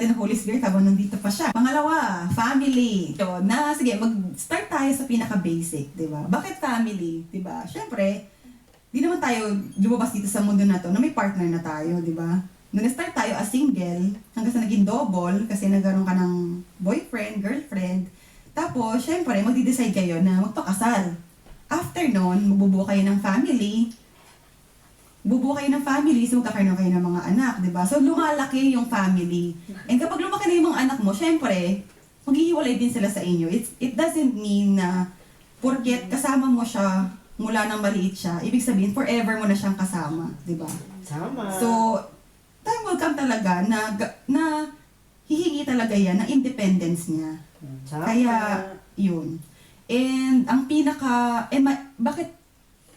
natin ang Holy Spirit habang nandito pa siya. Pangalawa, family. So, sige, mag-start tayo sa pinaka-basic, di ba? Bakit family? Di ba? Siyempre, di naman tayo lumabas dito sa mundo na to na may partner na tayo, di ba? Nung na-start tayo as single, hanggang sa naging double, kasi nagkaroon ka ng boyfriend, girlfriend. Tapos, syempre, magdi-decide kayo na magpakasal. After nun, magbubuo kayo ng family. Bubuo kayo ng family, so magkakaroon kayo ng mga anak, di ba? So, lumalaki yung family. And kapag lumaki na yung mga anak mo, syempre, maghihiwalay din sila sa inyo. It doesn't mean na porket kasama mo siya mula nang maliit siya, ibig sabihin, forever mo na siyang kasama, di ba? Tama. So, time will come talaga na hihingi talaga yan ng independence niya. Tama. Kaya, yun. And ang bakit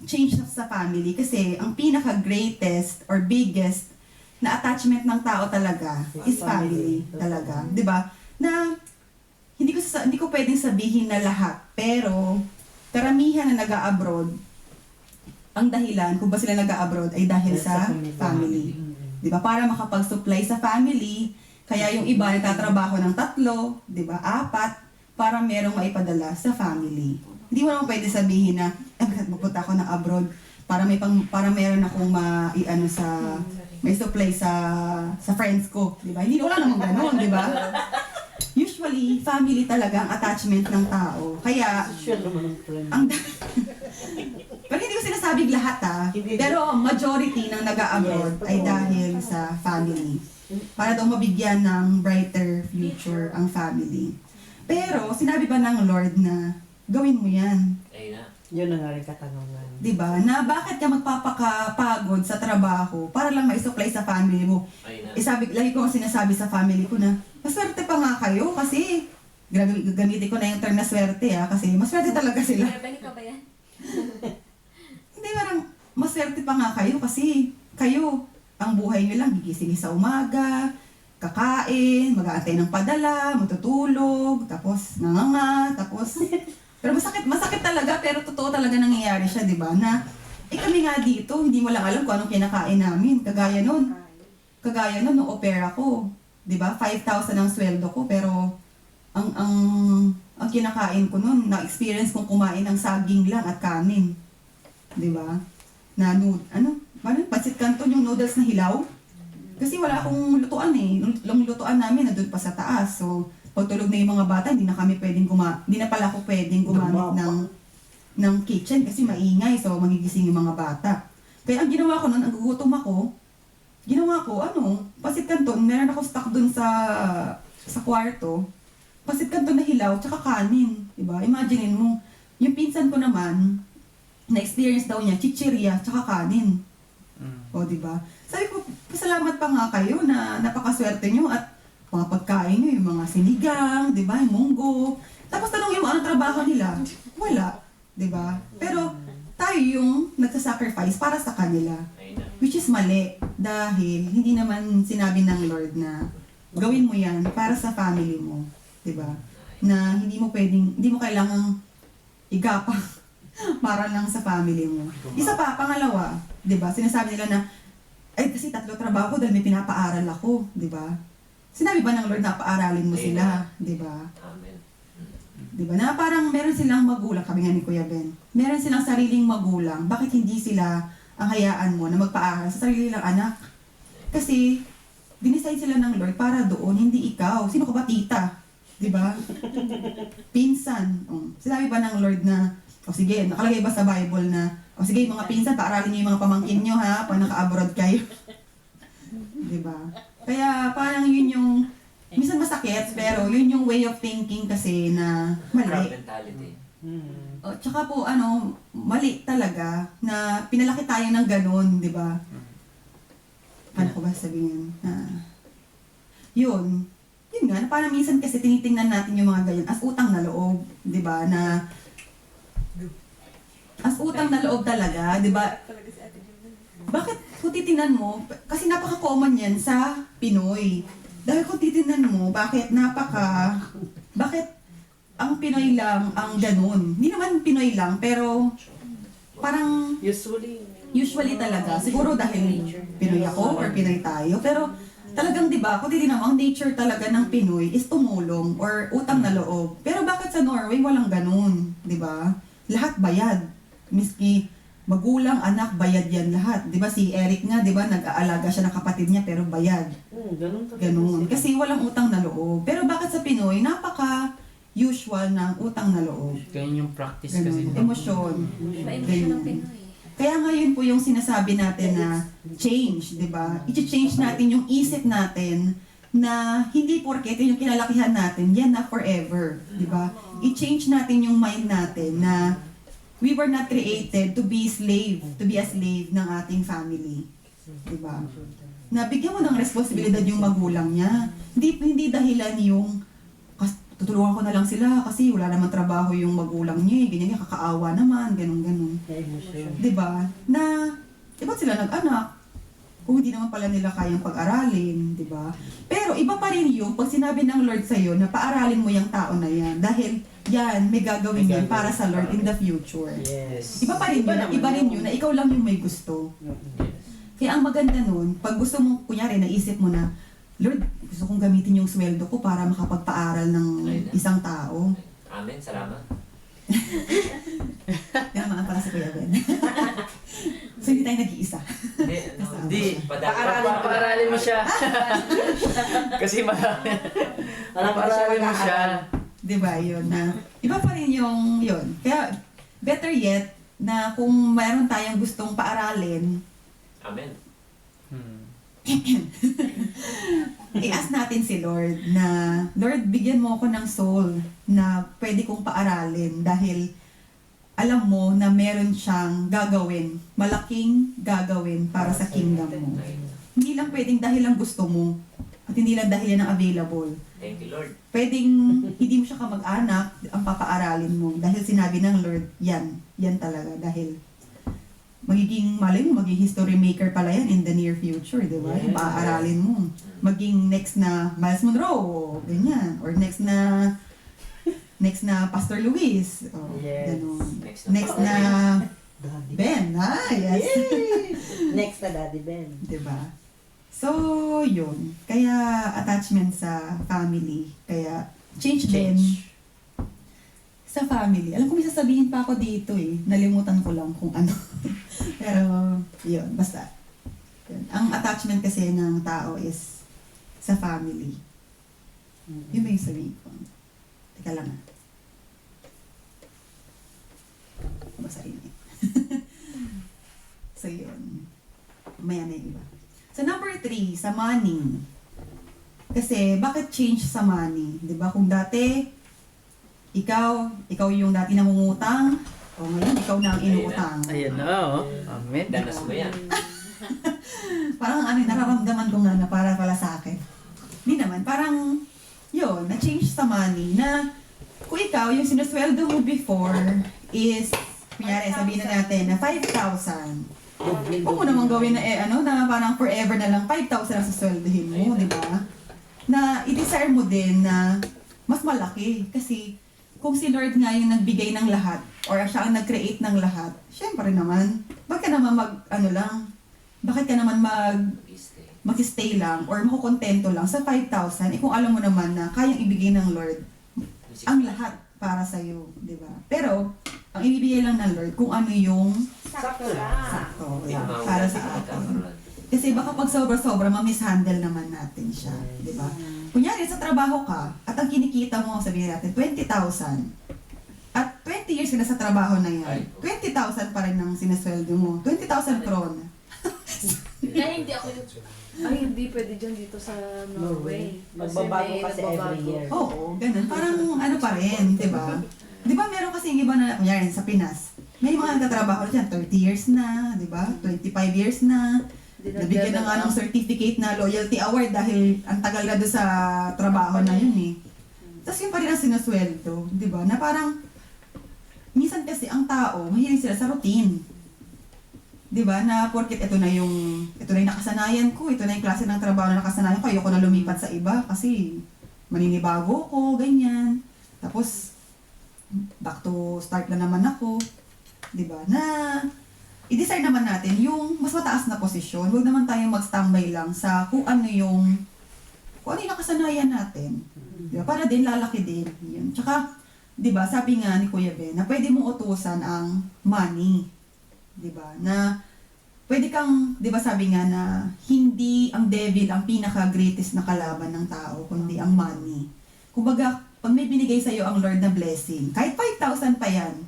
change sa family? Kasi ang pinaka-greatest or biggest na attachment ng tao talaga is family talaga. Di ba? Na hindi ko pwedeng sabihin na lahat, pero karamihan na nag-a-abroad, ang dahilan kung ba sila nag-a-abroad ay dahil sa family. Di ba? Para makapag-supply sa family, kaya yung iba nagtatrabaho ng 3, di ba? 4, para merong maipadala sa family. Hindi mo naman pwede sabihin na, magpunta ako ng abroad para meron akong may supply sa friends ko, di ba? Hindi wala namang ganoon, di ba? Usually, family talaga ang attachment ng tao. Kaya, Sure naman ang friend. pero hindi ko sinasabing lahat pero majority ng nag-a-abroad ay dahil sa family. Para daw mabigyan ng brighter future ang family. Pero, sinabi ba ng Lord na gawin mo yan? Ayun na. Yun ang nga rin katanungan. Diba? Na bakit ka magpapakapagod sa trabaho para lang ma-supply sa family mo? Ayun na. Lagi ko ang sinasabi sa family ko na, maswerte pa nga kayo kasi, gagamitin ko na yung term na swerte kasi maswerte talaga sila. Bani ka ba yan? Hindi, parang maswerte pa nga kayo kasi kayo, ang buhay nyo lang, gigising sa umaga, kakain, mag-aantay ng padala, matutulog, tapos nanganga, tapos... Pero masakit talaga, pero totoo talaga nangyayari siya, di ba? Na, kami nga dito, hindi mo lang alam kung anong kinakain namin. Kagaya nun, nung opera ko, di ba? 5,000 ang sweldo ko, pero ang kinakain ko nun, na-experience kong kumain ng saging lang at kanin. Di ba? Na, pancit canton yung noodles na hilaw. Kasi wala akong lutuan Yung lutuan namin, nandun pa sa taas. So, pagtulog na yung mga bata, hindi na pala ako pwedeng gumamit ng kitchen kasi maingay. So, magigising yung mga bata. Kaya ang ginawa ko nun, ang gugutom ako, pancit canton, meron ako stock dun sa kwarto. Pancit canton na hilaw, tsaka kanin. Diba? Imaginein mo, yung pinsan ko naman, na-experience daw niya, chichirya, tsaka kanin. O, diba? Sabi ko, pasalamat pa nga kayo na napakaswerte nyo at mga pagkain nyo, yung mga sinigang, diba? Yung munggo. Tapos tanong yung anong trabaho nila. Wala. Diba? Pero tayo yung nagsasacrifice para sa kanila. Ayun na. Which is mali. Dahil hindi naman sinabi ng Lord na gawin mo yan para sa family mo. Diba? Na hindi mo kailangang igapang para lang sa family mo. Isa pa, pangalawa, diba? Sinasabi nila na, kasi 3 trabaho dahil may pinapaaral ako. Diba? Sinabi ba ng Lord na paaralin mo sila? Diba? Amen. Diba? Na parang meron silang magulang, kami nga ni Kuya Ben. Meron silang sariling magulang. Bakit hindi sila ang hayaan mo na magpaaral sa sarili nilang anak? Kasi, dinesign sila ng Lord para doon, hindi ikaw. Sino ka ba, tita? Diba? Pinsan. Sinabi ba ng Lord na, sige, nakalagay ba sa Bible na, sige, mga pinsan, paaralin niyo yung mga pamangkin niyo pag naka-abroad kayo. Diba? Kaya parang yun yung, minsan masakit, pero yun yung way of thinking kasi na Crowd mali. mentality. Tsaka po, mali talaga na pinalaki tayo ng ganun, di ba? Ano ko ba sabihin? Yun nga, na parang minsan kasi tinitingnan natin yung mga ganyan as utang na loob, di ba? Na, as utang na loob talaga, di ba? Bakit kung titingnan mo, kasi napaka-common yan sa Pinoy. Dahil kung titingnan mo, bakit ang Pinoy lang ang ganun. Hindi naman Pinoy lang, pero parang Usually talaga. Siguro dahil Pinoy ako or Pinoy tayo. Pero Talagang, di ba, kung titignan mo, ang nature talaga ng Pinoy is tumulong or utang na loob. Pero bakit sa Norway walang ganun, di ba? Lahat bayad. Miski magulang, anak, bayad yan lahat. Di ba si Eric nga, di ba, nag-aalaga siya ng kapatid niya pero bayad. Ganun talaga. Ganun. Kasi walang utang na loob. Pero bakit sa Pinoy, napaka-usual ng utang na loob. Ganyan yung practice kasi. Ganun. Emosyon. Ma-emotion ng Pinoy. Kaya ngayon po yung sinasabi natin na change, di ba? I-change natin yung isip natin na hindi porket yung kinalakihan natin, yan na forever, di ba? I-change natin yung mind natin na we were not created to be a slave ng ating family. Di ba? Na bigyan mo ng responsibilidad yung magulang niya. Hindi dahilan yung tutulungan ko na lang sila kasi wala naman trabaho yung magulang niya, ganyan niya, kakaawa naman, ganun. Na-emotion. Di ba? Na, di ba sila nag-anak? Kung hindi naman pala nila kayang pag-aralin, di ba? Pero iba pa rin yung pag sinabi ng Lord sa'yo na paaralin mo yung tao na yan dahil yan, may gagawin yan para sa Lord in the future. Yes. Iba pa rin yun, iba rin yun na ikaw lang yung may gusto. Kaya ang maganda nun, pag gusto mo, kunyari, naisip mo na, Lord, gusto kong gamitin yung sweldo ko para makapagpaaral ng isang tao. Amen, salamat. Kaya mga para si Kuya Ben. So hindi tayo nag-iisa. Hindi. Paaralin mo siya. Kasi marami. Paaralin mo siya. Di ba yun na, iba pa rin yung yun. Kaya better yet na kung mayroon tayong gustong paaralin, Amen. i-ask natin si Lord na, Lord, bigyan mo ako ng soul na pwede kong paaralin dahil alam mo na meron siyang gagawin, malaking gagawin para sa kingdom mo. Hindi lang pwedeng dahil lang gusto mo at hindi lang dahil yan ang available. Thank you, Lord. Pwedeng hindi mo siya kamag-anak ang papaaralin mo dahil sinabi ng Lord, yan talaga dahil magiging, malay mo, maging history maker pala yan in the near future, di ba? Yung paaaralin mo. Maging next na Miles Monroe, ganyan. Or next na Pastor Luis. O, Yes. ganun. Next Next na Daddy. Ben. Yes. Next na Daddy Ben. Di ba? So, yun. Kaya attachment sa family. Kaya change din sa family. Alam ko may sasabihin pa ako dito eh. Nalimutan ko lang kung ano. Pero, yun. Basta. Yun. Ang attachment kasi ng tao is sa family. Yun ba yung sabihin ko? Teka lang ah. Basahin eh. So, yun. Maya na yung iba. So, number 3, sa money. Kasi, bakit change sa money? Diba? Kung dati, ikaw yung dati nangungutang, o ngayon, ikaw na ang inuutang. Ayan na, oh. Amen. Danas mo yan. Parang nararamdaman ko nga na para pala sa akin. Hindi naman, parang, yun, na-change sa money na, kung ikaw, yung sinusweldo mo before is, kunyari, sabihin na natin na 5,000. Huwag mo naman gawin na na parang forever na lang 5,000 ang susweldohin mo, di ba? Na i-desire mo din na mas malaki kasi kung si Lord nga yung nagbigay ng lahat or siya ang nag-create ng lahat, syempre naman, bakit ka naman bakit ka naman mag-stay lang or makukontento lang sa 5,000 kung alam mo naman na kayang ibigay ng Lord ang lahat para sa'yo, di ba? Pero, ang ibibigay lang ng Lord kung ano yung Sakto lang. sakto para sa atin. Kasi baka pag sobra-sobra, ma-mishandle naman natin siya, di ba? Kunyari, sa trabaho ka, at ang kinikita mo, sabihin natin, 20,000. At 20 years ka na sa trabaho na yan, 20,000 pa rin ang sinasweldo mo. 20,000 kron. Kaya hindi ako yung... Ay, hindi pwede dyan dito sa Norway. Magbabago kasi every year. Oo, ganun. Parang ano pa rin, di ba? Di ba meron kasi iba na, kunyari, sa Pinas, may mga nagtatrabaho dyan, 30 years na, di ba? 25 years na. Nabigyan na nga ng certificate na loyalty award dahil ang tagal na doon sa trabaho na yun eh. Tapos yun pa rin ang sinusweldo, di ba? Na parang, minsan kasi ang tao, mahilig sila sa routine. Di ba? Na porket ito na yung nakasanayan ko, ito na yung klase ng trabaho na nakasanayan ko, ayoko na lumipat sa iba kasi maninibago ko, ganyan. Tapos, back to start na naman ako. Di ba? Na i-decide naman natin yung mas mataas na posisyon. Huwag naman tayong magstambay lang sa kung ano yung nakasanayan natin. Di ba? Para din lalaki din. Yun. Tsaka, di ba, sabi nga ni Kuya Ben, na pwede mong utusan ang money. Di ba? Na pwede kang, di ba sabi nga na hindi ang devil ang pinaka-greatest na kalaban ng tao, kundi ang money. Kumbaga, pag may binigay sa'yo ang Lord na blessing, kahit 5,000 pa yan,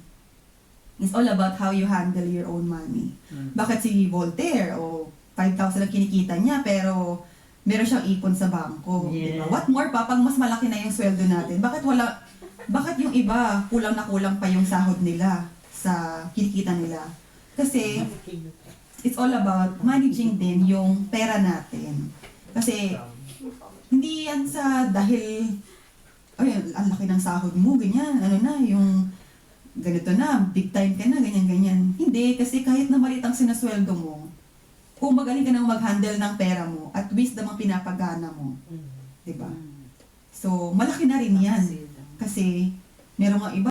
it's all about how you handle your own money. Bakit si Voltaire, o 5,000 ang kinikita niya, pero meron siyang ipon sa bangko. Yeah. Diba? What more pa, pag mas malaki na yung sweldo natin, bakit yung iba, kulang na kulang pa yung sahod nila sa kinikita nila? Kasi, it's all about managing din yung pera natin. Kasi, hindi yan sa dahil, ay, ang laki ng sahod mo, ganyan, ano na, yung ganito na, big time ka na, ganyan-ganyan. Hindi, kasi kahit na maliit ang sinasweldo mo, kung magaling ka nang mag-handle ng pera mo, at wisdom ang pinapagana mo, diba? So, malaki na rin yan. Kasi, meron nga iba,